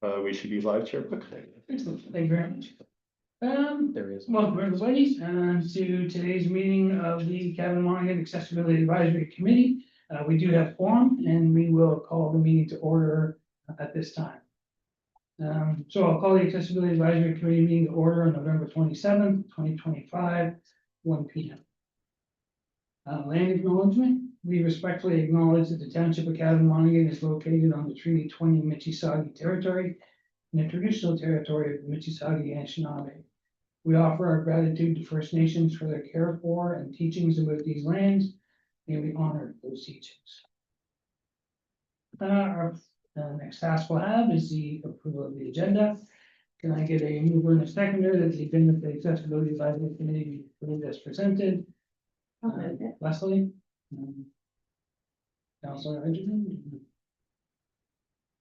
we should be live, Chair. Excellent, thank you very much. There is. Welcome everybody, to today's meeting of the Kevin Monaghan Accessibility Advisory Committee. We do have quorum and we will call the meeting to order at this time. So I'll call the Accessibility Advisory Committee meeting to order on November 27th, 2025, 1 p.m. Land acknowledgement. We respectfully acknowledge that the Township of Kevin Monaghan is located on the Treaty 20 Mississauga territory in the traditional territory of the Mississauga Anishinaabe. We offer our gratitude to First Nations for their care for and teachings about these lands, and we honor those teachings. Our next task we'll have is the approval of the agenda. Can I get a mover and a seconder that the agenda of the Accessibility Advisory Committee be approved as presented? Leslie? Councilor Edgerton?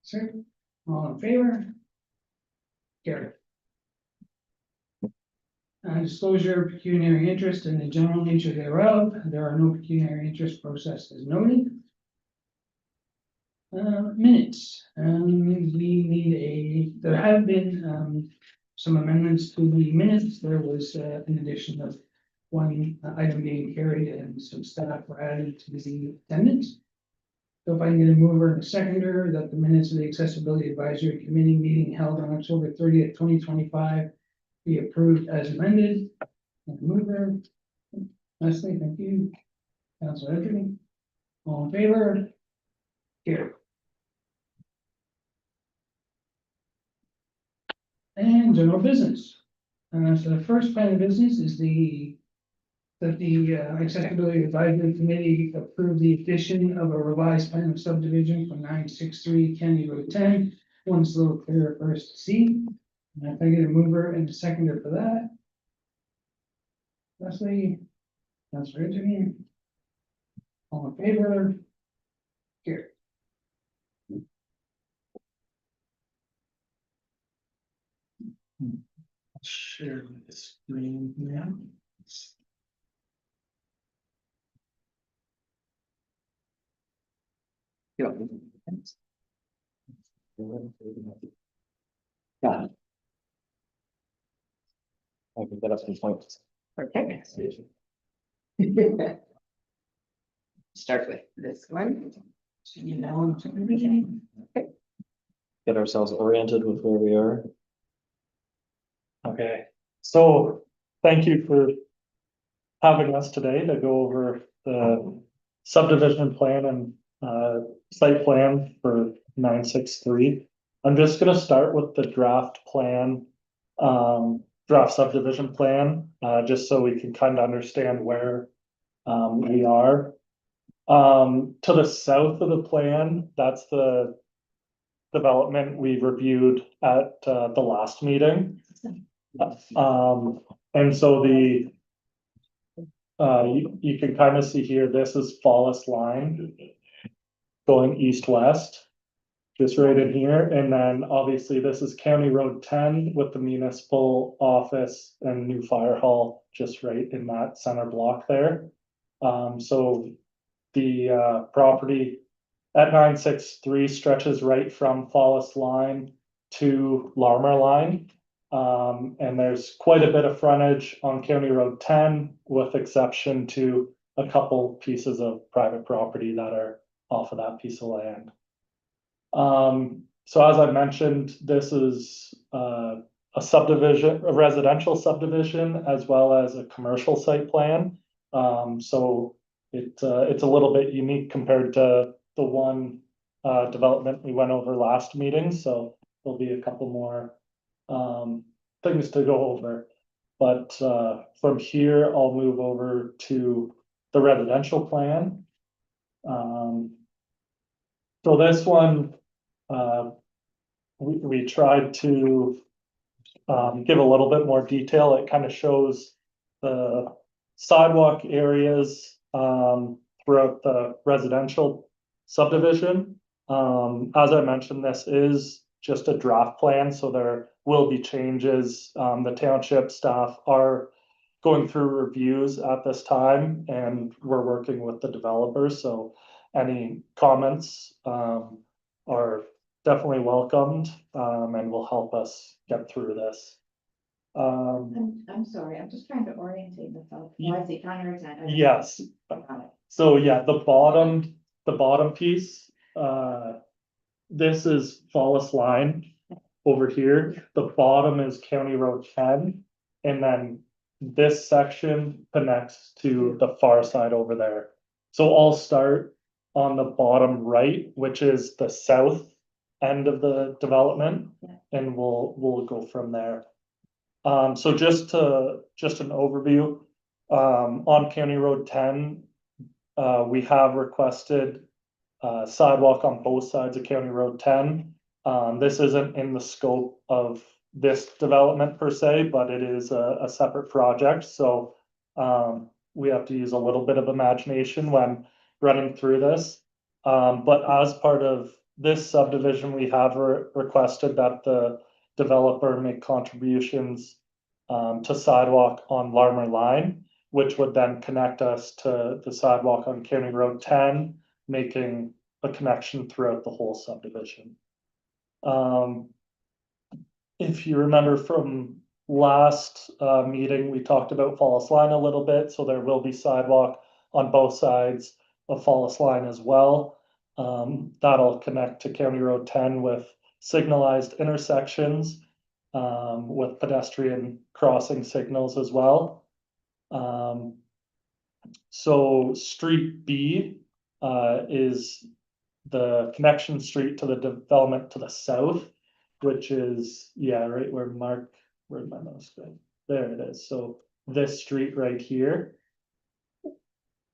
Sir? All in favor? Carried. Disclosure of pecuniary interest and the general nature thereof. There are no pecuniary interest processed as noted. Minutes. We need there have been some amendments to the minutes. There was an addition of one item being carried and some staff were added to the attendance. So if I can get a mover and a seconder that the minutes of the Accessibility Advisory Committee meeting held on October 30th, 2025 be approved as amended. And mover, Leslie, thank you. Councilor Edgerton, all in favor? Here. And general business. So the first plan of business is that the Accessibility Advisory Committee approved the addition of a revised plan of subdivision from 963 Kennedy Road 10. One's a little clearer for us to see. And if I get a mover and a seconder for that. Leslie, Councilor Edgerton, all in favor? Here. Share the screen now. Yeah. Yeah. I can get up some points. Okay. Start with this one. So you know, Get ourselves oriented with where we are. Okay, so thank you for having us today to go over the subdivision plan and site plan for 963. I'm just gonna start with the draft plan, draft subdivision plan, just so we can kind of understand where we are. To the south of the plan, that's the development we reviewed at the last meeting. And so you can kind of see here, this is Fallis line going east-west, just right in here. And then obviously this is County Road 10 with the municipal office and new fire hall just right in that center block there. So the property at 963 stretches right from Fallis line to Larmer line. And there's quite a bit of frontage on County Road 10 with exception to a couple pieces of private property that are off of that piece of land. So as I mentioned, this is a subdivision, a residential subdivision, as well as a commercial site plan. So it's a little bit unique compared to the one development we went over last meeting. So there'll be a couple more things to go over. But from here, I'll move over to the residential plan. So this one, we tried to give a little bit more detail. It kind of shows the sidewalk areas throughout the residential subdivision. As I mentioned, this is just a draft plan, so there will be changes. The township staff are going through reviews at this time, and we're working with the developers. So any comments are definitely welcomed, and will help us get through this. I'm sorry, I'm just trying to orientate myself. Ye- I see County Road 10. yes, Got it. so yeah, the bottom piece, this is Fallis Line over here. The bottom is County Road 10. And then this section connects to the far side over there. So I'll start on the bottom right, which is the south end of the development. Yeah. And we'll go from there. So just an overview, on County Road 10, we have requested sidewalk on both sides of County Road 10. This isn't in the scope of this development per se, but it is a separate project, so we have to use a little bit of imagination when running through this. But as part of this subdivision, we have requested that the developer make contributions to sidewalk on Larmer Line, which would then connect us to the sidewalk on County Road 10, making a connection throughout the whole subdivision. If you remember from last meeting, we talked about Fallis Line a little bit, so there will be sidewalk on both sides of Fallis Line as well. That'll connect to County Road 10 with signalized intersections, with pedestrian crossing signals as well. So Street B is the connection street to the development to the south, which is, yeah, right where where'd my mouse go? There it is. So this street right here.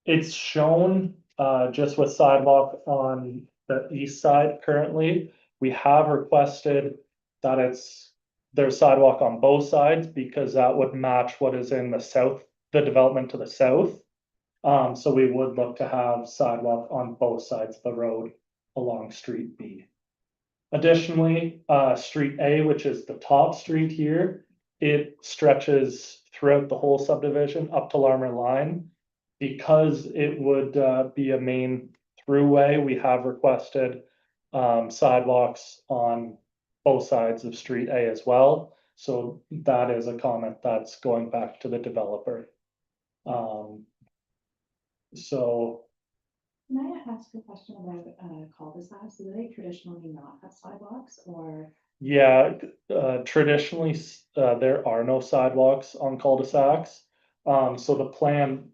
It's shown just with sidewalk on the east side currently. We have requested that there's sidewalk on both sides because that would match what is in the south, the development to the south. So we would look to have sidewalk on both sides of the road along Street B. Additionally, Street A, which is the top street here, it stretches throughout the whole subdivision up to Larmer Line. Because it would be a main throughway, we have requested sidewalks on both sides of Street A as well. So that is a comment that's going back to the developer. So Can I ask a question about cul-de-sacs? Do they traditionally not have sidewalks or? yeah, traditionally, there are no sidewalks on cul-de-sacs. So the plan,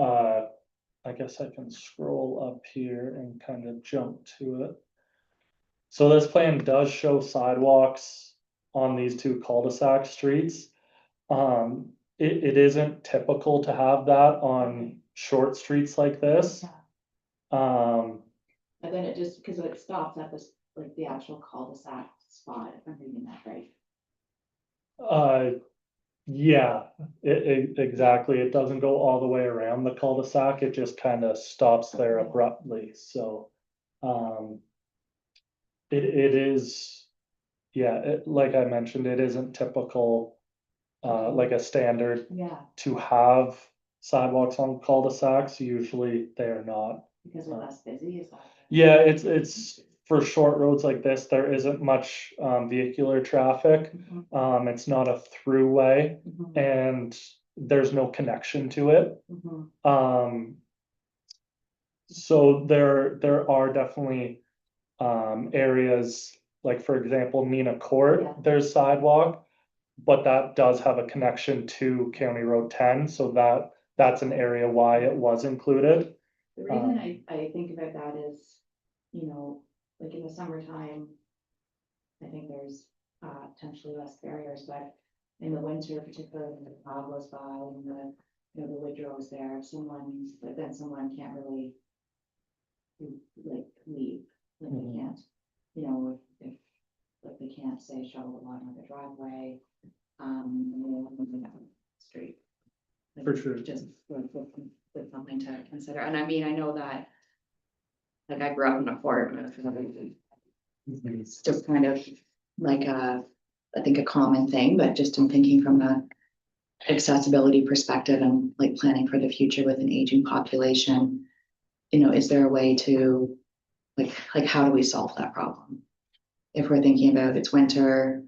I guess I can scroll up here and kind of jump to it. So this plan does show sidewalks on these two cul-de-sac streets. It isn't typical to have that on short streets like this. Um, And then it just, because it stops at this, like the actual cul-de-sac spot, if I'm reading that right. yeah, exactly. It doesn't go all the way around the cul-de-sac. It just kind of stops there Okay. abruptly, so. It is, yeah, like I mentioned, it isn't typical, like a standard Yeah, to have sidewalks on cul-de-sacs. Usually they're not. because we're less busy, is that? Yeah, it's for short roads like this, there isn't much vehicular traffic. Mhm, It's not a throughway mhm, and there's no connection to it. mhm. So there are definitely areas, like for example, Nina Yeah. Court, there's sidewalk. But that does have a connection to County Road 10, so that's an area why it was included. The reason I think about that is, you know, like in the summertime, I think there's potentially less barriers, but in the winter, particularly when the plow goes by and the windrow's there, but then someone can't really like leave, like Mhm. they can't, you know, if like they can't say shovel the bottom of the driveway, moving down the street. Like, For sure. Just with something to consider, and I mean, I know that. Like I grew up in a fort, it's just kind of like I think a common thing, but just in thinking from a accessibility perspective and like planning for the future with an aging population, you know, is there a way to like how do we solve that problem? if we're thinking about it's winter,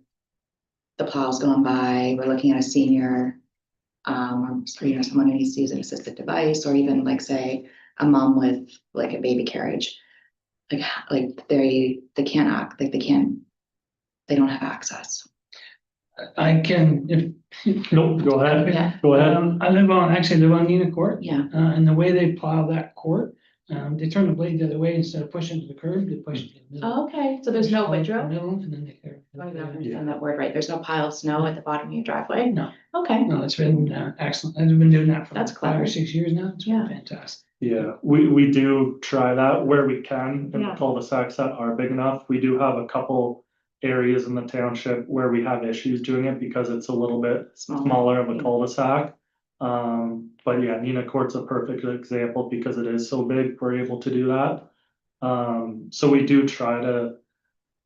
the plow's going by, we're looking at a senior, or, you know, someone who needs to use an assistive device, or even like, say, a mom with like a baby carriage. Like they can't act, like they don't have access. I can, if. Nope, go ahead, Yeah. go ahead. I live on Nina Court. Yeah, And the way they plow that court, they turn the blade the other way instead of pushing to the curb, they push it to the middle. Okay, so there's no Push it to the windrow? middle, and then they carry. I don't understand that word right. There's no pile of snow at the bottom of your driveway? No, Okay, no, it's been excellent. I've been doing that for That's like 5 or clever. 6 years now. It's been Yeah. fantastic. Yeah, we do try that where we can in the Yeah. cul-de-sacs that are big enough. We do have a couple areas in the township where we have issues doing it because it's a little bit smaller of a Yeah. cul-de-sac. But yeah, Nina Court's a perfect example because it is so big, we're able to do that. So we do try to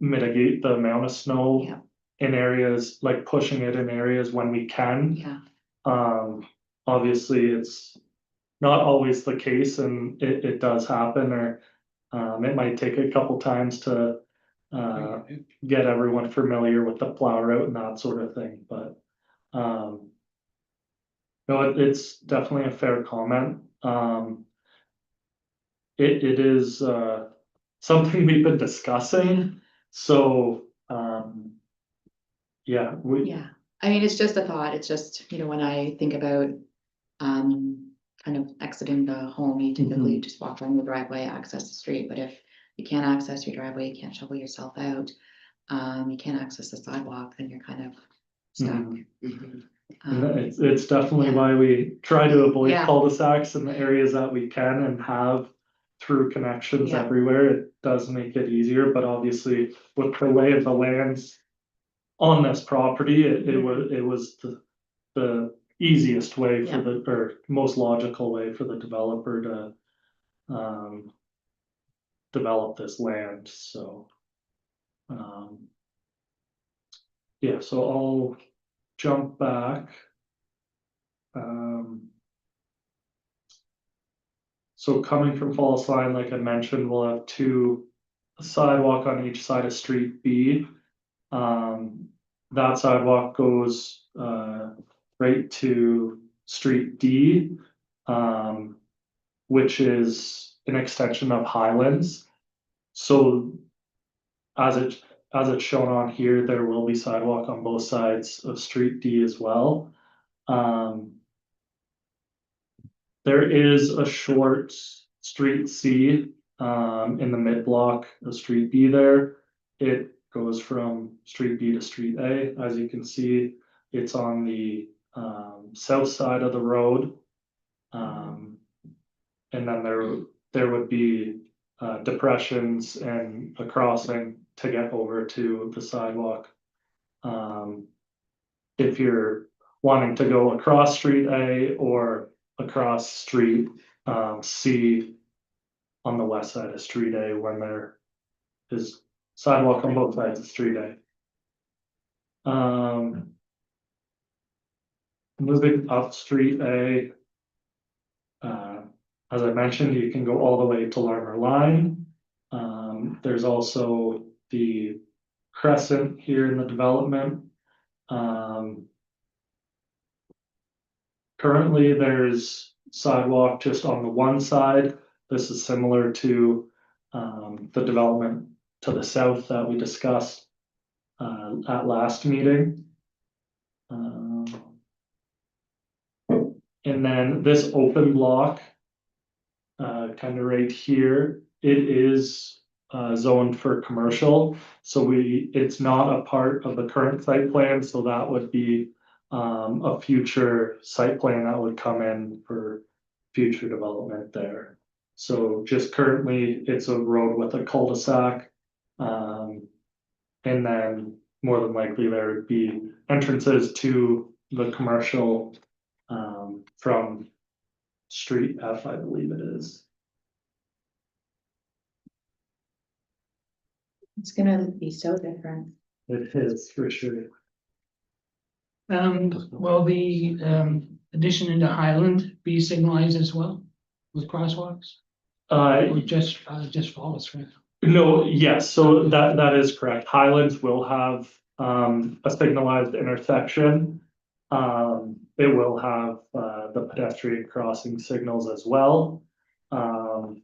mitigate the amount of snow Yeah. in areas, like pushing it in areas when we can. yeah, Obviously, it's not always the case and it does happen, or it might take a couple times to get everyone familiar with the plow route and that sort of thing, but no, it's definitely a fair comment. It is something we've been discussing, so yeah, yeah. I mean, it's just a thought. It's just, you know, when I think about kind of exiting the home, you typically just walk around the driveway, access the street, but if you can't access your driveway, you can't shovel yourself out, you can't access the sidewalk, then you're kind of stuck. And Um, it's definitely yeah. why we try to avoid Yeah. cul-de-sacs in the areas that we can and have through connections Yeah. everywhere. It does make it easier, but obviously with the way of the lands on this property, it was the easiest way for Yeah. or most logical way for the developer to develop this land, so yeah, so I'll jump back. So coming from Falls Line, like I mentioned, we'll have a sidewalk on each side of Street B. That sidewalk goes right to Street D, which is an extension of Highlands. So as it's shown on here, there will be sidewalk on both sides of Street D as well. There is a short Street C in the mid block of Street B there. It goes from Street B to Street A. As you can see, it's on the south side of the road. And then there would be depressions and a crossing to get over to the sidewalk. If you're wanting to go across Street A or across Street C on the west side of Street A, when there is sidewalk on both sides of Street A. Moving up Street A, as I mentioned, you can go all the way to Larmer Line. There's also the crescent here in the development. Currently, there's sidewalk just on the one side. This is similar to the development to the south that we discussed at last meeting. And then this open block, kind of right here, it is zoned for commercial. So it's not a part of the current site plan, so that would be a future site plan that would come in for future development there. So just currently, it's a road with a cul-de-sac. And then more than likely there would be entrances to the commercial from Street F, I believe it is. It's gonna be so different. It is for sure. Will the addition into Highland be signalized as well with crosswalks? Or just follow through? No, yes, so that is correct. Highlands will have a signalized intersection. It will have the pedestrian crossing signals as well. And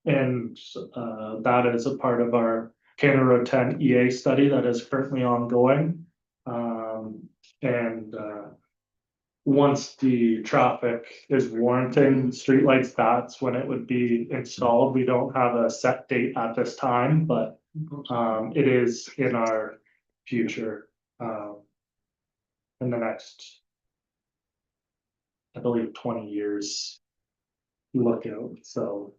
that is a part of our County Road 10 EA study that is currently ongoing. And once the traffic is warranting streetlights, that's when it would be installed. We don't have a set date at this time, but it is in our future. In the next, I believe, 20 years. Look out, so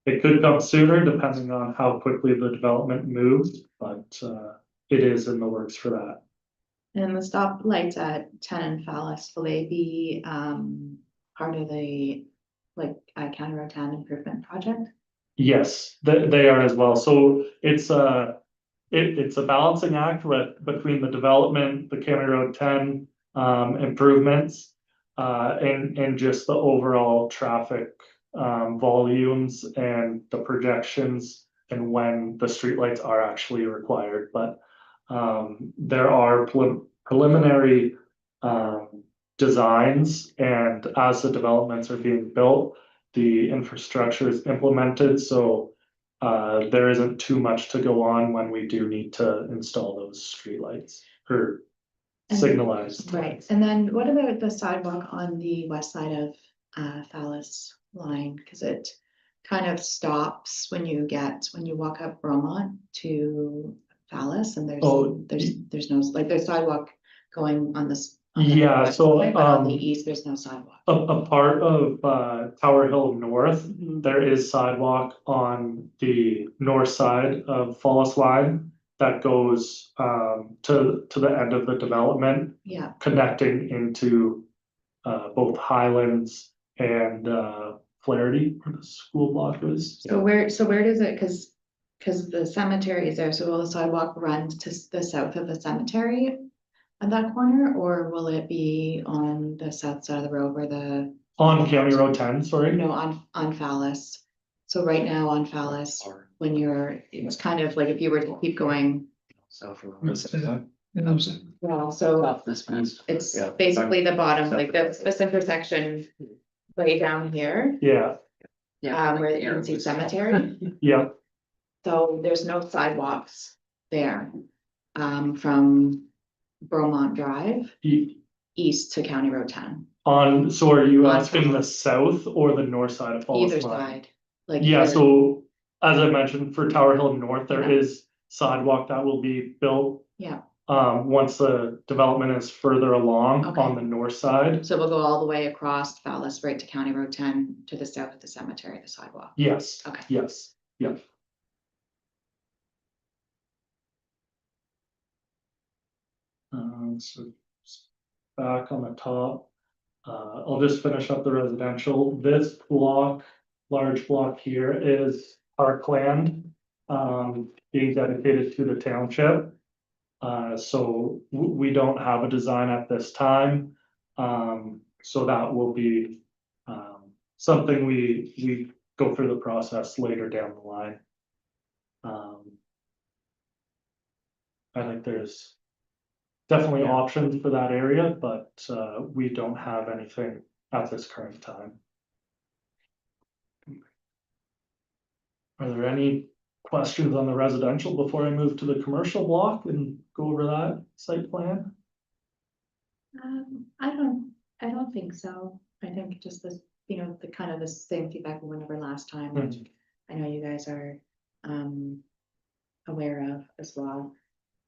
it could come sooner depending on how quickly the development moves, but it is in the works for that. And the stoplights at 10 and Fallis, will they be part of the County Road 10 improvement project? Yes, they are as well. So it's a balancing act between the development, the County Road 10 improvements, and just the overall traffic volumes and the projections and when the streetlights are actually required. But there are preliminary designs, and as the developments are being built, the infrastructure is implemented, so there isn't too much to go on when we do need to install those streetlights or And- signalized. Right, and then what about the sidewalk on the west side of Fallis line? Because it kind of stops when you walk up Bromont to Fallis, and Oh, there's no, like, there's sidewalk going on this. on the Yeah, west so, side, but on the east, there's no sidewalk. a part of Tower Hill North, there is sidewalk on the north side of Fallis Line that goes to the end of the development, Yeah, connecting into both Highlands and Flaherty, where the school block is. so where does it, because the cemetery is there, so will the sidewalk run to the south of the cemetery at that corner, or will it be on the south side of the road where the, On County Road 10, sorry. no, on Fallis? So right now on Fallis, when it's kind of like if you were to keep going, well, so it's basically the bottom, like this intersection way down here, Yeah, where you can see cemetery. yeah, So there's no sidewalks there, from Bromont Drive east to County Road 10, so are you On asking the south or the north side of Fallis either Line? side. Like Yeah, here. so as I mentioned, for Tower Hill North, there Yeah. is sidewalk that will be built. Yeah. Once the development is further along Okay. on the north side. So we'll go all the way across Fallis, right to County Road 10 to the south of the cemetery, the sidewalk. Yes. Okay. Yes, yeah. So back on the top, I'll just finish up the residential. This block, large block here is parkland, being dedicated to the township. So we don't have a design at this time. So that will be, something we go through the process later down the line. I think there's definitely options for that area, but we don't have anything at this current time. Are there any questions on the residential before I move to the commercial block and go over that site plan? I don't think so. I think just this, the kind of the same feedback we went over last time, which I know you guys are aware of as well.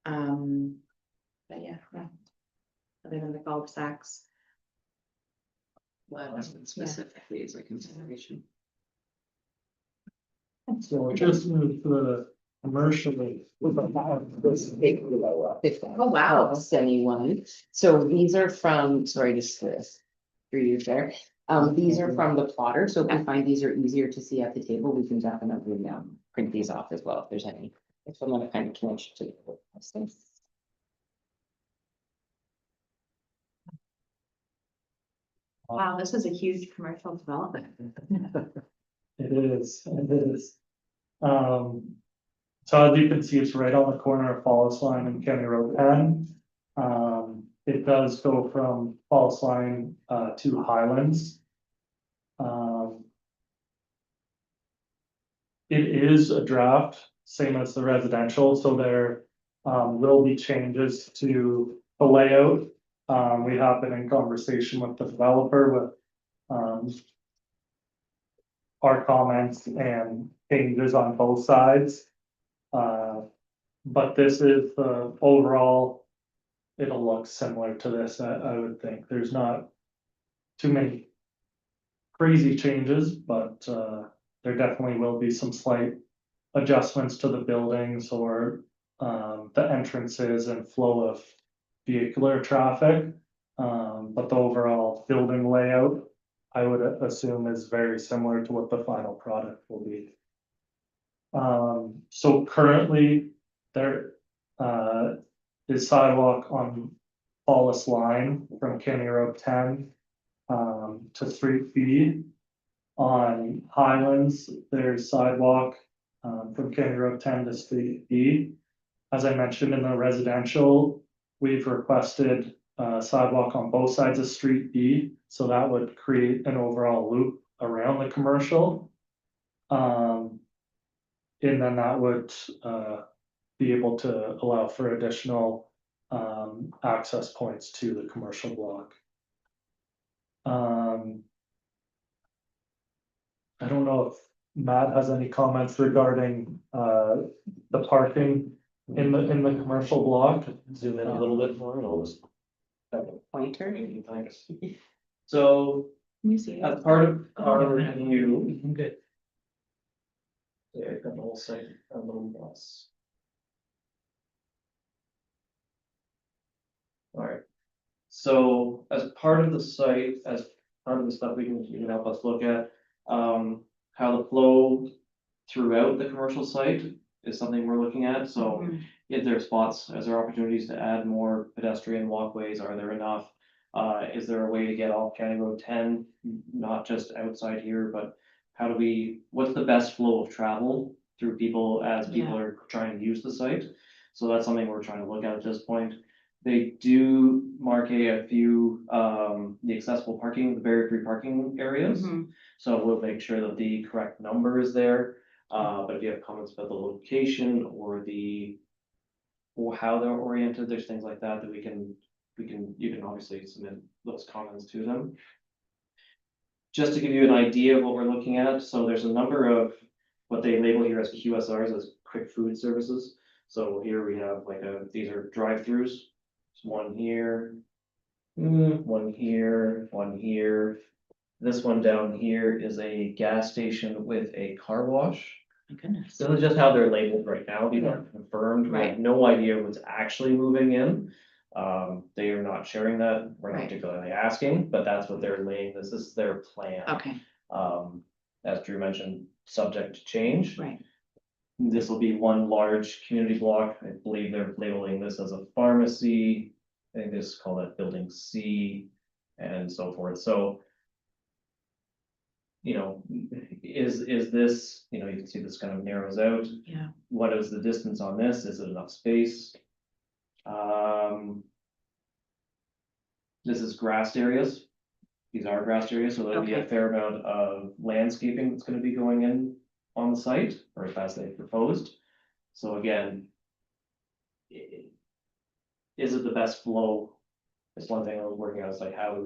But yeah, other than the cul-de-sacs. Well, specifically as a consideration. So just move to the commercial. Oh, wow. Anyone. So these are from, sorry, just through you there. These are from the plotter, so if we find these are easier to see at the table, we can definitely print these off as well if there's any. If someone kind of connection to the. Wow, this is a huge commercial development. It is. So as you can see, it's right on the corner of Falls Line and County Road 10. It does go from Falls Line to Highlands. It is a draft, same as the residential, so there will be changes to the layout. We have been in conversation with the developer with our comments and changes on both sides. But this is the overall, it'll look similar to this, I would think. There's not too many crazy changes, but there definitely will be some slight adjustments to the buildings or the entrances and flow of vehicular traffic. But the overall building layout, I would assume, is very similar to what the final product will be. So currently, there is sidewalk on Falls Line from County Road 10 to Street B. On Highlands, there's sidewalk from County Road 10 to Street B. As I mentioned in the residential, we've requested sidewalk on both sides of Street B, so that would create an overall loop around the commercial. And then that would be able to allow for additional access points to the commercial block. I don't know if Matt has any comments regarding the parking in the commercial block. Zoom in a little bit more and I'll just. Pointer. Thanks. So Let me see. as part of our review, I'm good. yeah, I've got the whole site, a little less. Alright, so as part of the site, as part of the stuff you can help us look at, how the flow throughout the commercial site is something we're looking at, so. Is there spots, is there opportunities to add more pedestrian walkways, are there enough? Is there a way to get off County Road 10, not just outside here, but how do we, what's the best flow of travel through people as people are trying to use the site? So that's something we're trying to look at this point. They do mark a few, the accessible parking, the barrier-free parking areas. So we'll make sure that the correct number is there. But if you have comments about the location or or how they're oriented, there's things like that that you can obviously submit those comments to them. Just to give you an idea of what we're looking at, so there's a number of what they label here as QSRs, as quick food services. So here we have these are drive-throughs. There's one here, one here, one here. This one down here is a gas station with a car wash. My goodness. This is just how they're labeled right now, these aren't confirmed, we have Right. no idea what's actually moving in. They are not sharing that, we're not Right. particularly asking, but that's what they're laying, this is their plan. Okay, As Drew mentioned, subject to change. right, This will be one large community block, I believe they're labeling this as a pharmacy. I think this is called that building C and so forth, so. You know, is this, you can see this kind of narrows out. yeah, What is the distance on this? Is it enough space? This is grassed areas. These are grassed areas, so there'll be a Okay. fair amount of landscaping that's gonna be going in on the site, or as they proposed. So again. Is it the best flow? It's one thing I was working on, it's like, how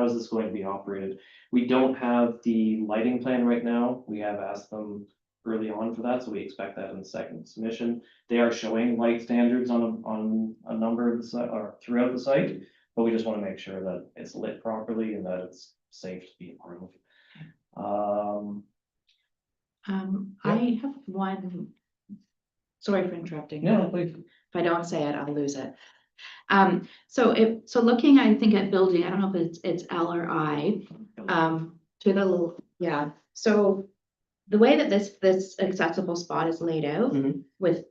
is this going to be operated? We don't have the lighting plan right now, we have asked them early on for that, so we expect that in the second submission. They are showing light standards on a number of the site, or throughout the site, but we just wanna make sure that it's lit properly and that it's safe to be a part of. I have one. Sorry for interrupting. Yeah, please. If I don't say it, I'll lose it. So looking, I think at building, I don't know if it's L or I, to the little, yeah, so. The way that this accessible spot is laid out Mhm. with,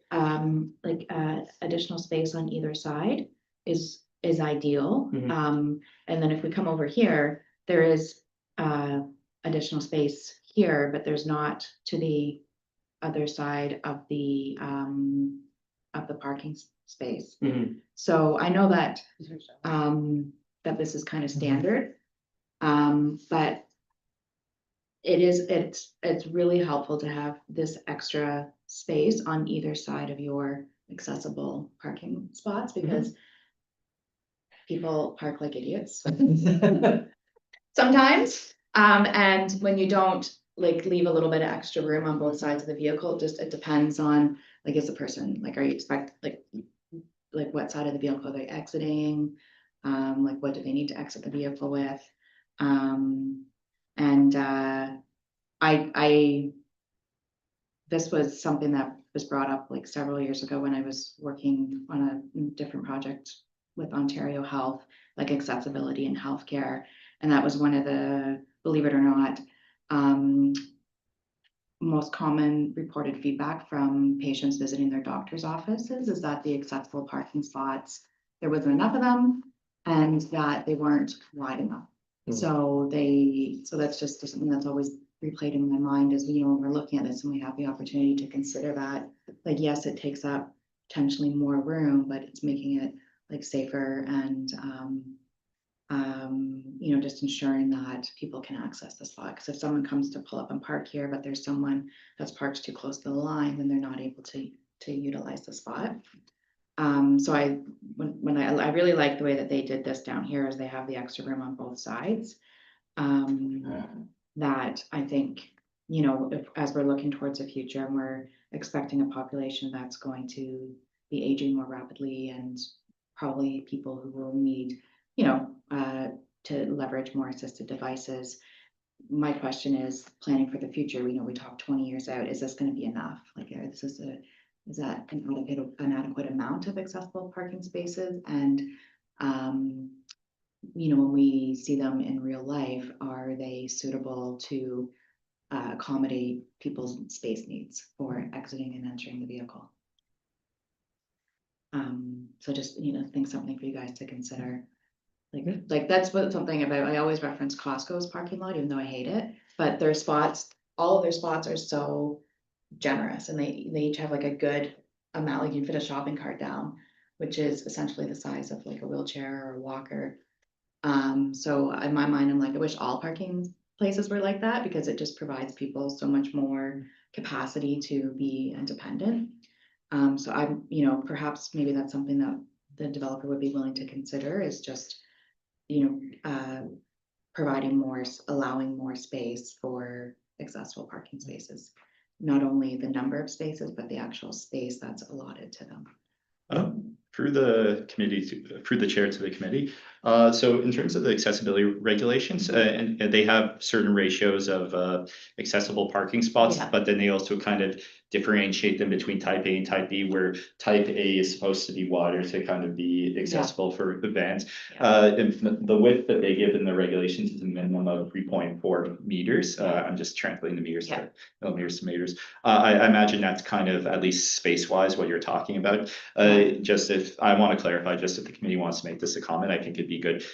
additional space on either side is ideal. Mhm. And then if we come over here, there is, additional space here, but there's not to the other side of the parking space. Mhm. So I know that, that this is kind of standard. But it's really helpful to have this extra space on either side of your accessible parking spots, because people park like idiots sometimes. And when you don't like leave a little bit of extra room on both sides of the vehicle, it depends on, like, is the person, like, are you expect, like what side of the vehicle are they exiting? Like, what do they need to exit the vehicle with? This was something that was brought up like several years ago when I was working on a different project with Ontario Health, like accessibility in healthcare. And that was one of the, believe it or not, most common reported feedback from patients visiting their doctor's offices is that the accessible parking spots, there wasn't enough of them, and that they weren't wide enough. So that's just something that's always replayed in my mind is, when we're looking at this and we have the opportunity to consider that, like, yes, it takes up potentially more room, but it's making it like safer and, just ensuring that people can access the spot. Because if someone comes to pull up and park here, but there's someone that's parked too close to the line, then they're not able to utilize the spot. So I really like the way that they did this down here, is they have the extra room on both sides. That I think, as we're looking towards the future and we're expecting a population that's going to be aging more rapidly, and probably people who will need, to leverage more assisted devices. My question is, planning for the future, we talk 20 years out, is this going to be enough? Like, is that an adequate amount of accessible parking spaces? And, when we see them in real life, are they suitable to accommodate people's space needs for exiting and entering the vehicle? So just, think something for you guys to consider. Like that's something about, I always reference Costco's parking lot, even though I hate it, but their spots, all of their spots are so generous, and they each have like a good amount, like you can fit a shopping cart down, which is essentially the size of like a wheelchair or a walker. So in my mind, I'm like, I wish all parking places were like that, because it just provides people so much more capacity to be independent. So I'm, perhaps maybe that's something that the developer would be willing to consider, is just, providing more, allowing more space for accessible parking spaces. Not only the number of spaces, but the actual space that's allotted to them. Through the committee, through the chair to the committee. So in terms of the accessibility regulations, and they have certain ratios of accessible parking spots, Yeah. but then they also kind of differentiate them between type A and type B, where type A is supposed to be wider to kind of be accessible for vans. If the width that they give in the regulations is a minimum of 3.4 meters. I'm just translating the meters to millimeters to meters. I imagine that's kind of, at least space wise, what you're talking about. Just if I want to clarify, just if the committee wants to make this a comment, I think it'd be good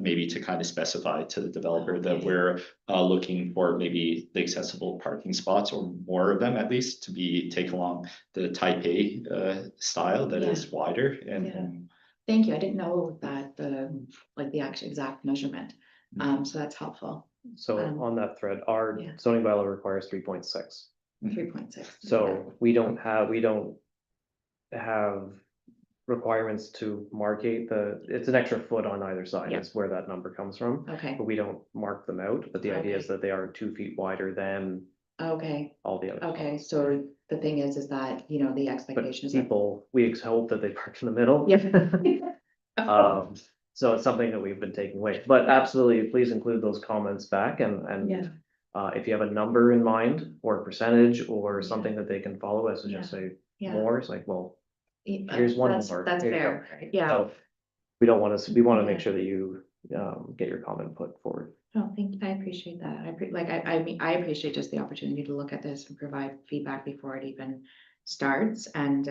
maybe to kind of specify to the developer that we're looking for maybe the accessible parking spots, or more of them at least, to be take along the type A style that is wider. And Thank you. I didn't know that the actual exact measurement. So that's helpful. So on that thread, our yeah. zoning bylaw requires 3.6. 3.6. So we don't have requirements to markate it's an extra foot on either side. Yeah. That's where that number comes from. Okay. But we don't mark them out. But the idea is that they are 2 feet wider than Okay. all the other. Okay. spots. So the thing is that, the But expectation is that. people, we hope that they park in the middle. Yeah. So it's something that we've been taking away, but absolutely, please include those comments back, and Yeah. if you have a number in mind or a percentage or something that they can follow, I suggest say Yeah. more. It's like, well, Yeah, here's one that's- more. That's Here you go. fair. Yeah. So we don't want to, we want to make Yeah. sure that you get your comment put forward. Oh, thank you. I appreciate that. I appreciate just the opportunity to look at this and provide feedback before it even starts. And,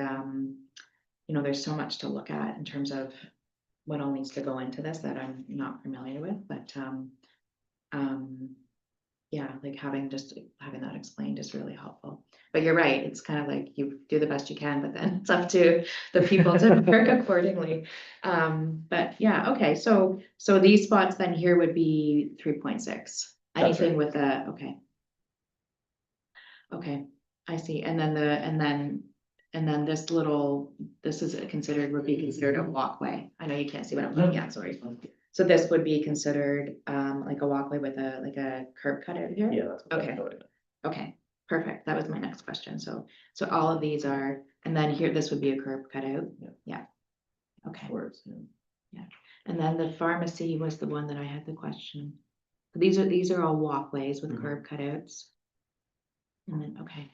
there's so much to look at in terms of what all needs to go into this that I'm not familiar with, but, yeah, like having that explained is really helpful. But you're right, it's kind of like you do the best you can, but then it's up to the people to work accordingly. But yeah, okay, so these spots then here would be 3.6. That's Anything right. with a, okay. Okay, I see, and then this is would be considered a walkway. I know you can't see what I'm looking at, sorry. So this would be considered like a walkway with a curb cut out here? Yeah. that's what Okay. I'm doing. Okay, perfect. That was my next question. So all of these are, and then here, this would be a curb cut out? Yeah. Yeah. Okay, Words, yeah. and then the pharmacy was the one that I had the question. These are all walkways with Mhm. curb cutouts. And then, okay.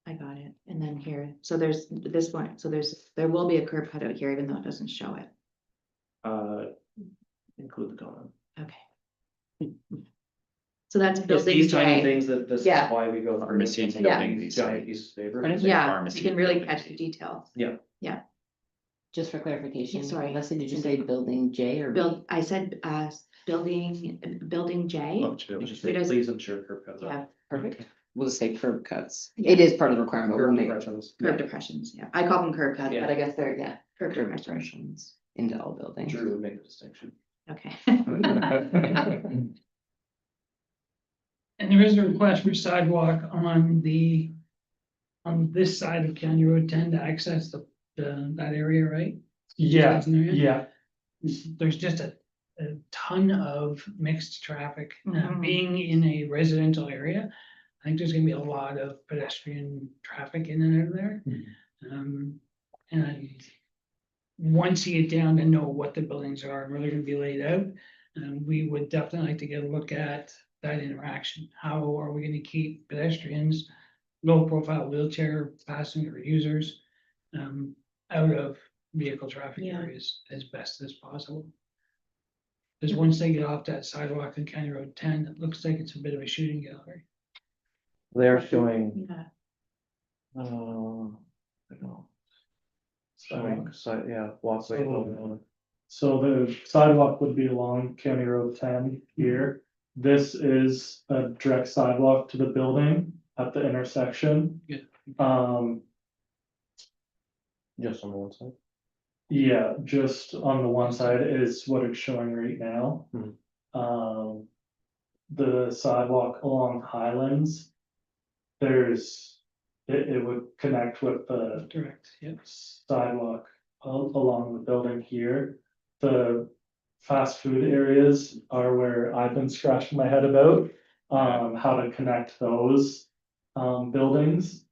I got it. And then here, so there's this one, so there will be a curb cutout here, even though it doesn't show it. Include the comment. Okay. So that's It's building these tiny J. things that this is Yeah. why we go. through Pharmacy this and Yeah. building these Giant things. piece of paper. What is it? Yeah, Pharmacy you can really building. catch the details. Just for clarification, Yeah, sorry. Leslie, did you say building J or B? I said, building J. Oh, chill. You just say, It is- please ensure curb cuts. Yeah, Perfect. We'll just say curb cuts. Yeah. It is part of the requirement. We'll Curb make depressions. curb depressions, yeah. I call them curb cuts, Yeah. but I guess they're, curb curb depressions. depressions into all buildings. Drew would make the distinction. Okay. And there is a request for sidewalk on this side of County Road 10 to access that area, right? Yeah, That's an area? yeah, There's just a ton of mixed traffic. Mhm. Being in a residential area, I think there's gonna be a lot of pedestrian traffic in and out of there. And once you get down to know what the buildings are and where they're gonna be laid out, we would definitely like to get a look at that interaction. How are we gonna keep pedestrians, low profile wheelchair passenger users out of vehicle traffic Yeah. areas as best as possible? Because once they get off that sidewalk on County Road 10, it looks like it's a bit of a shooting gallery. They're showing, Yeah. I don't know. Sidewalk. Yeah, walkway. so the sidewalk would be along County Road 10 here. This is a direct sidewalk to the building at the intersection. Yeah. Just on one side. Yeah, just on the one side is what it's showing right now. Mhm. The sidewalk along Highlands. It would connect with the Direct, yeah. sidewalk along the building here. The fast food areas are where I've been scratching my head about, how to connect those, buildings.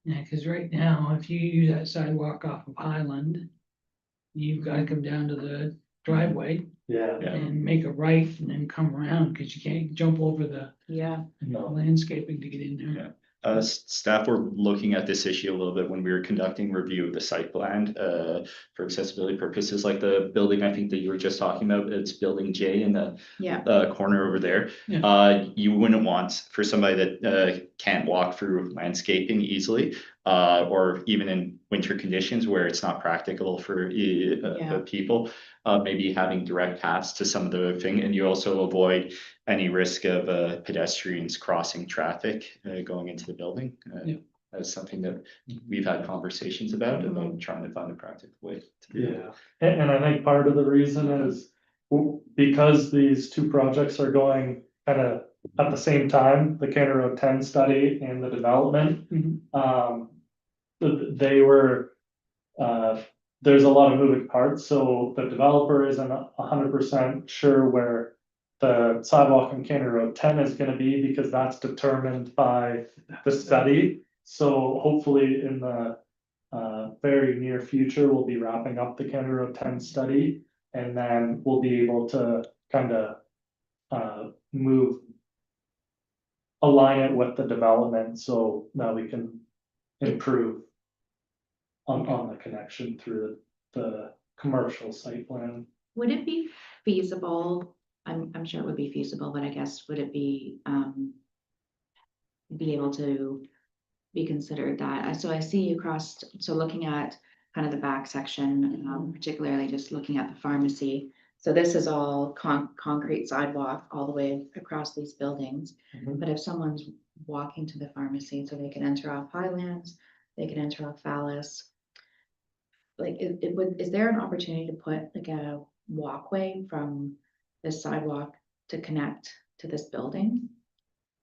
Yeah, because right now, if you use that sidewalk off of Highland, you've got to come down to the driveway Yeah, Yeah. and make a right and then come around because you can't jump over the Yeah, no, landscaping to get in there. Yeah. Staff were looking at this issue a little bit when we were conducting review of the site plan, for accessibility purposes, like the building, I think that you were just talking about, it's building J in the yeah, corner over there. Yeah. You wouldn't want for somebody that can't walk through landscaping easily, or even in winter conditions where it's not practical for Yeah. people, maybe having direct paths to some of the thing, and you also avoid any risk of pedestrians crossing traffic going into the building. Yeah. That's something that we've had conversations about trying to find a practical way to do it. yeah, and I think part of the reason is. Because these two projects are going kind of at the same time, the County Road 10 study and the development. They were, there's a lot of moving parts, so the developer isn't 100% sure where the sidewalk on County Road 10 is gonna be, because that's determined by the study. So hopefully in the very near future, we'll be wrapping up the County Road 10 study, and then we'll be able to kind of align it with the development, so that we can improve on the connection through the commercial site plan. would it be feasible? I'm sure it would be feasible, but I guess would it be able to be considered that? So I see across, so looking at kind of the back section, particularly just looking at the pharmacy. So this is all concrete sidewalk all the way across these buildings. Mhm. But if someone's walking to the pharmacy, so they can enter off Highlands, they can enter off Fallis. Like, is there an opportunity to put like a walkway from this sidewalk to connect to this building?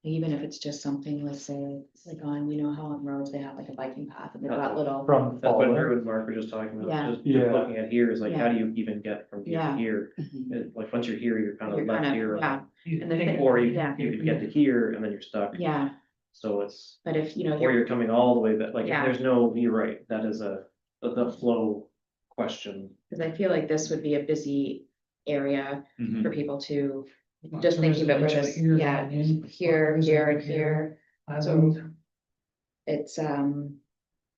Even if it's just something, let's say, like on, you know how on roads they have like a biking path and they've got little. From That's what Fowler. Drew and Mark were just talking about, Yeah. just Yeah. looking at here is like, how Yeah. do you even get from here to Yeah. here? Like, once you're here, you're kind You're of left kind of, here. yeah, You And the think- thing- Or you yeah. could get to here and then you're stuck. yeah, So it's, but if, you know, or you're coming all the way back, like, if Yeah. there's no, you're right, that is the flow question. because I feel like this would be a busy area Mhm. for people to, Lots just of thinking about where residential this, here yeah, going in, here, lots of here, and residential here. So Island. it's, I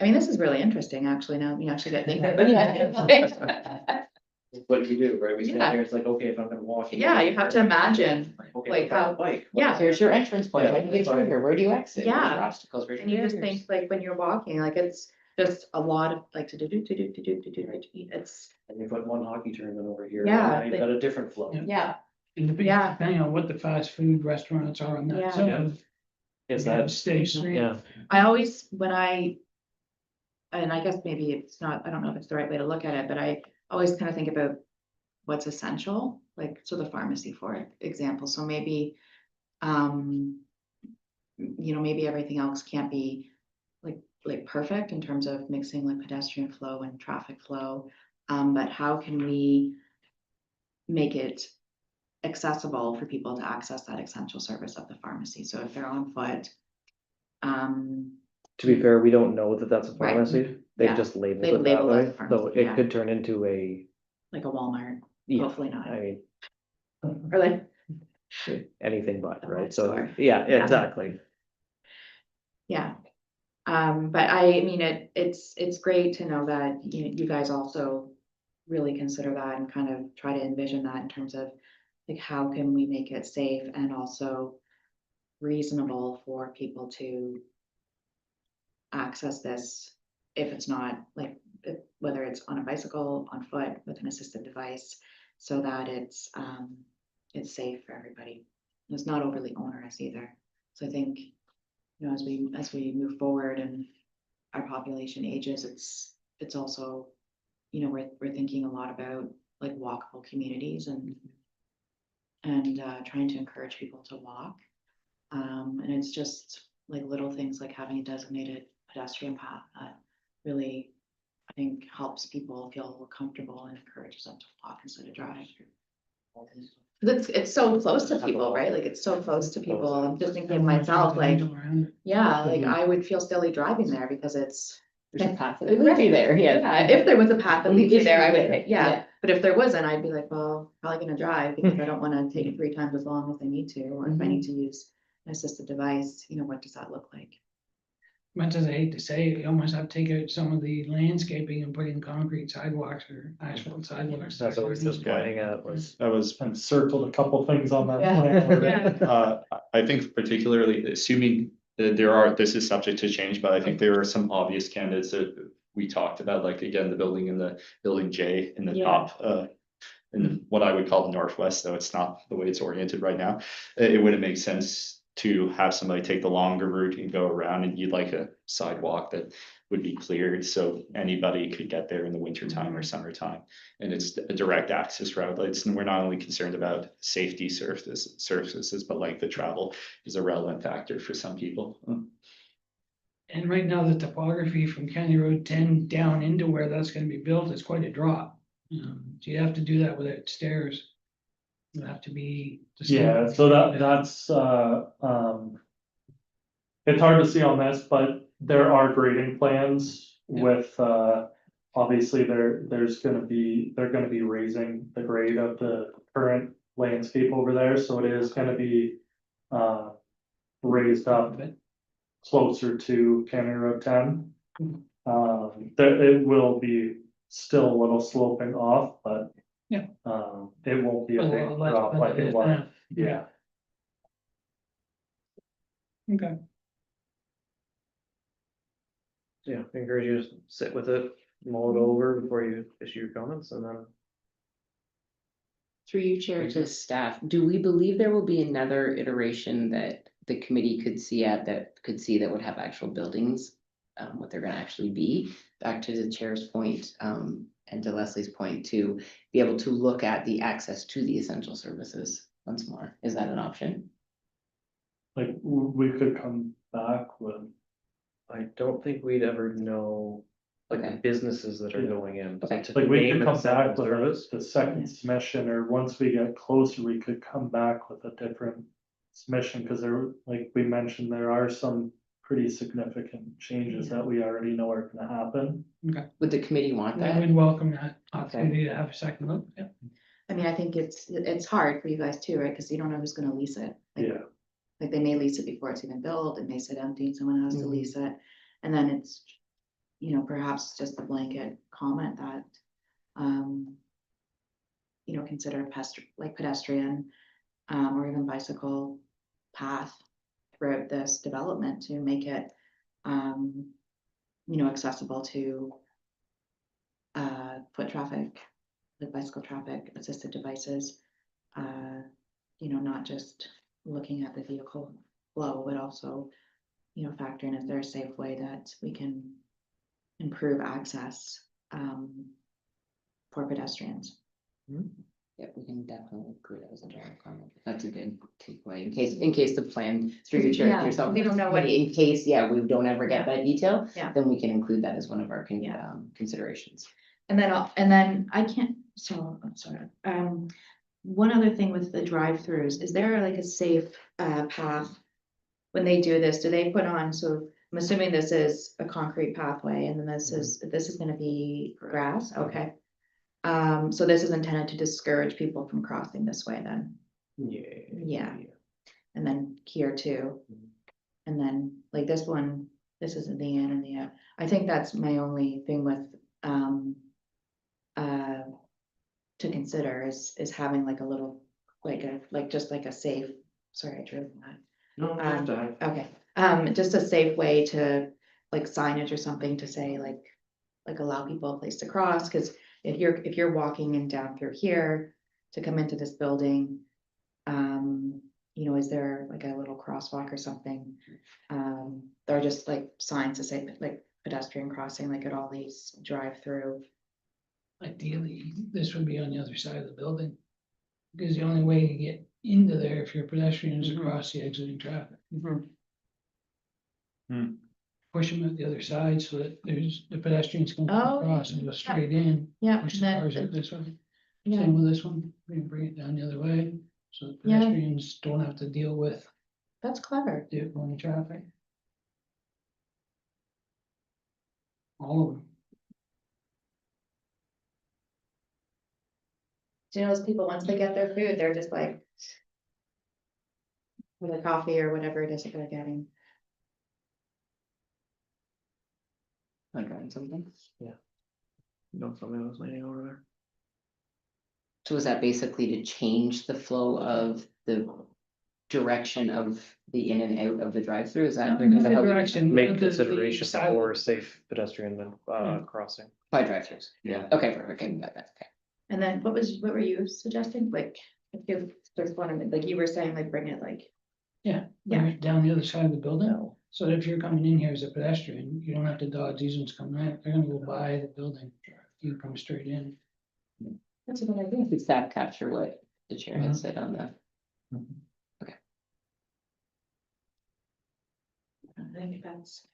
mean, this is really interesting, actually, now, you actually get thinking about it. What you do, right? We Yeah. stand here, it's like, okay, if I'm gonna walk. Yeah, you have to imagine, Okay, like, but how- bike. yeah. Here's your entrance point, Yeah. how do you get through here, where do you exit? Where's Yeah. your obstacles, where's and your you just barriers? think, like, when you're walking, like, it's just a lot of, like, to do, it's, And you put one hockey tournament over here. Yeah, Now you've got a different flow. Yeah. yeah, And depending Yeah. depending on what the fast food restaurants are on Yeah. that zone. Is you have that, State Street. yeah, I always, and I guess maybe it's not, I don't know if it's the right way to look at it, but I always kind of think about what's essential, like, so the pharmacy, for example, so maybe, you know, maybe everything else can't be like perfect in terms of mixing like pedestrian flow and traffic flow. But how can we make it accessible for people to access that essential service of the pharmacy? So if they're on foot, to be fair, we don't know that that's a Right. pharmacy. They've Yeah. just labeled They've it that labeled it way, as a so pharmacy, it yeah. could turn into a, like a Walmart, yeah, hopefully not, I mean, or like, anything but, A right? wet So, store. yeah, Yeah. exactly. yeah. But I mean, it's great to know that you guys also really consider that and kind of try to envision that in terms of like, how can we make it safe and also reasonable for people to access this if it's not like, whether it's on a bicycle, on foot, with an assistive device, so that it's safe for everybody. It's not overly onerous either. So I think, you know, as we move forward and our population ages, it's also, you know, we're thinking a lot about like walkable communities and trying to encourage people to walk. And it's just like little things like having a designated pedestrian path that really, I think, helps people feel comfortable and encourages them to walk instead of drive. It's so close to people, right? Like, it's so close to people. I'm just thinking of myself, like, yeah, like Mhm. I would feel silly driving there because it's. There's a path that leads you there, Yeah, yeah. if there was a path that leads you there, I would, Yeah. yeah, but if there wasn't, I'd be like, well, probably gonna drive because I don't wanna take it 3 times as long if I need to, or if I need to use an assistive device, you know, what does that look like? Much as I hate to say it, you almost have to take out some of the landscaping and put in concrete sidewalks or asphalt sidewalks. That's what I was just pointing at, was, That was, I've circled a couple things on that Yeah. plan already. I think particularly assuming that this is subject to change, but I think there are some obvious candidates that we talked about, like again, the building in the building J in the Yeah. top, in what I would call the northwest, though it's not the way it's oriented right now. It wouldn't make sense to have somebody take the longer route and go around, and you'd like a sidewalk that would be cleared so anybody could get there in the winter time or summertime. And it's a direct access route. We're not only concerned about safety surfaces, but like the travel is a relevant factor for some people. And right now, the topography from County Road 10 down into where that's gonna be built is quite a drop. So you have to do that without stairs. You have to be. Yeah, so that's, it's hard to see on this, but there are grading plans with, obviously they're gonna be raising the grade of the current landscape over there, so it is gonna be, raised up closer to County Road 10. It will be still a little sloping off, but. Yeah. It won't be a A big lot less drop like than it it was, now. yeah. Okay. yeah, I encourage you to sit with it, mull it over before you issue your comments, and then Through you, Chair, to staff, do we believe there will be another iteration that the committee could see that would have actual buildings? What they're gonna actually be, back to the chair's point, and to Leslie's point, to be able to look at the access to the essential services once more, is that an option? Like, we could come back with, I don't think we'd ever know, like the Okay. businesses that are Yeah. going in. So Okay. to like, we name could an come back essential with service, the second submission, or once we get closer, we could come back with a different submission, because there, like we mentioned, there are some pretty significant changes that we already know are gonna happen. Okay, Would the committee want we that? would welcome that opportunity to have a second look, yeah. I mean, I think it's hard for you guys too, right? Because you don't know who's gonna lease it. Like- Yeah. Like they may lease it before it's even built, it may sit empty, and someone has to Mhm. lease it. And then it's, you know, perhaps just a blanket comment that, you know, consider pedestrian, or even bicycle path throughout this development to make it, you know, accessible to foot traffic, the bicycle traffic, assisted devices. You know, not just looking at the vehicle flow, but also, you know, factor in if there's a safe way that we can improve access for pedestrians. Yeah, we can definitely include it as a general comment. That's a good takeaway, in case the plan, through your chair, Yeah, yourself. we don't know what- In case, yeah, we don't ever get that detail. Yeah. Then we can include that as one of our Yeah. considerations. And then I can't, so, I'm sorry, one other thing with the drive-throughs, is there like a safe path? When they do this, do they put on, so I'm assuming this is a concrete pathway and then this is gonna be grass, okay. So this is intended to discourage people from crossing this way then, Yeah. and then here too. And then like this one, this isn't the in and the out. I think that's my only thing with, to consider is having like a little, just like a safe, sorry, I drove that. No, just to have- Okay, just a safe way to, like signage or something to say like allow people a place to cross, cause if you're walking in down through here to come into this building. You know, is there like a little crosswalk or something? There are just like signs to say like pedestrian crossing, like at all these drive-through. Ideally, this would be on the other side of the building. Because the only way to get into there if you're a pedestrian is Mhm. across the exiting traffic. Hmm. Push them at the other side so that there's, the pedestrians can Oh, cross and go straight in. Yeah, Push and the cars then, out this way. yeah, Same with this one, we can bring it down the other way, so the Yeah. pedestrians don't have to deal with that's clever. the oncoming traffic. All of them. Do you know those people, once they get their food, they're just like. With a coffee or whatever it is that they're getting. Like on something. No, somebody was laying over there. So is that basically to change the flow of the direction of the in and out of the drive-through? Is that? Not is that how we- direction, Make the consideration side- for safe pedestrian crossing. By drive-throughs? Yeah. Okay, perfect, okay, got that, okay. And then what were you suggesting? Like, if there's one of it, like you were saying, like bring it like, Yeah, Yeah. bring it down the other side of the building, No. so that if you're coming in here as a pedestrian, you don't have to dodge these ones coming out, they're gonna go by the building. You come straight in. that's a good idea. Did staff capture what the chair had Mhm. said on the? I think that's.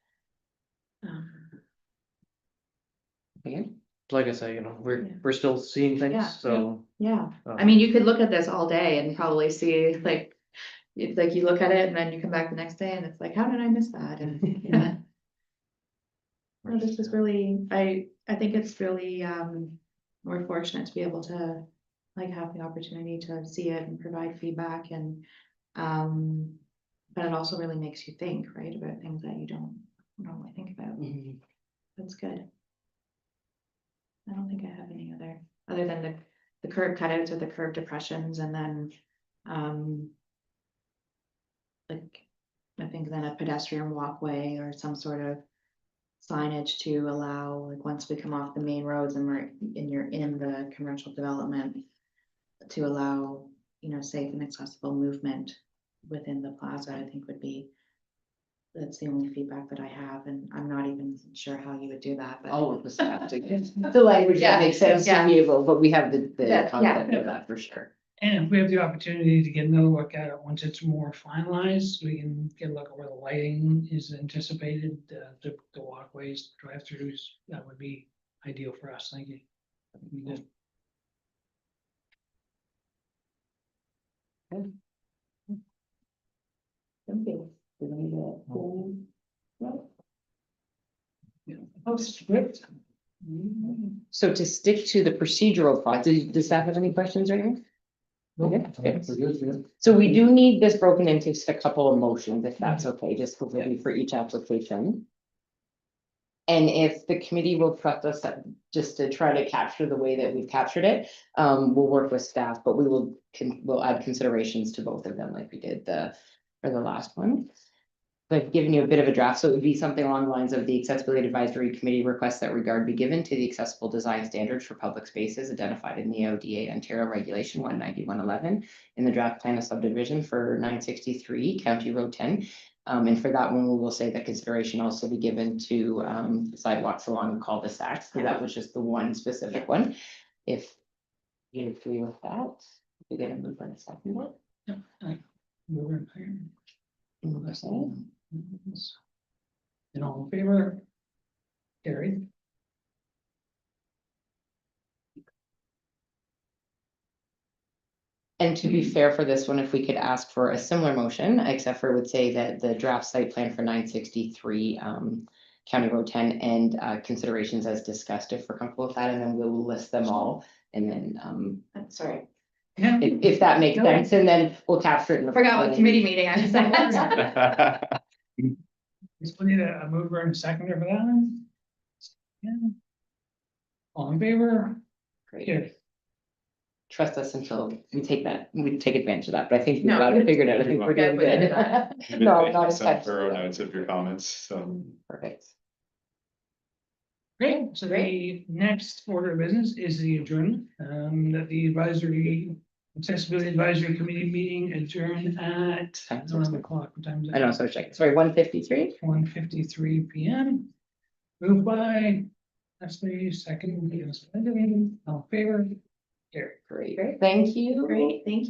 Okay. Like I say, you know, Yeah. we're still seeing Yeah, things, so. Yeah, I um, mean, you could look at this all day and probably see like. It's like you look at it and then you come back the next day and it's like, how did I miss that? And yeah. No, this is really, I think it's really, we're fortunate to be able to, like, have the opportunity to see it and provide feedback and, but it also really makes you think, right, about things that you don't normally think about. Mhm. That's good. I don't think I have any other than the curb cutouts or the curb depressions and then, like, I think then a pedestrian walkway or some sort of signage to allow, like, once we come off the main roads and you're in the commercial development, to allow, you know, safe and accessible movement within the plaza, I think would be. That's the only feedback that I have, and I'm not even sure how you would do that, but. I'll work with staff to get the language Yeah, that makes sense to yeah. be able, but we have the Yeah, concept yeah. of that for sure. And if we have the opportunity to get another look at it, once it's more finalized, we can get a look at where the lighting is anticipated, the walkways, drive-throughs, that would be ideal for us, thank you. That'd be good. Oh, script. So to stick to the procedural part, does staff have any questions or anything? Okay. So we do need this broken into just a couple of motions, if that's okay, just for each application. And if the committee will trust us just to try to capture the way that we've captured it, we'll work with staff, but we'll add considerations to both of them like we did for the last one. So I've given you a bit of a draft, so it would be something along the lines of the Accessibility Advisory Committee requests that regard be given to the accessible design standards for public spaces identified in the ODA Ontario Regulation 19111 in the draft plan of subdivision for 963 County Road 10. And for that one, we will say that consideration also be given to sidewalks along the cul-de-sacs, so that was just the one specific one. If you agree with that, we get a move on a second one. Okay. And all in favor? Carried. And to be fair for this one, if we could ask for a similar motion, except for it would say that the draft site plan for 963 County Road 10 and considerations as discussed, if we're comfortable with that, and then we'll list them all. And then Sorry, Yeah. if that makes sense, and then we'll capture it in the. forgot what committee meeting I was at. We need a mover and a seconder for that one. Yeah. All in favor? Great. Carried. Trust us until we take advantage of that, but I think we've No, got it figured out. I think we're doing good. No, not Some as thorough notes of your comments, so. Perfect. Great, so the next order of business is the adjournment, that the accessibility advisory committee meeting adjourned at, I don't have the clock, what time is it? I know, so check, sorry, 153? 1:53 PM. Moved by Leslie, second, all in favor? Carried. Great, thank you. Great, thank you.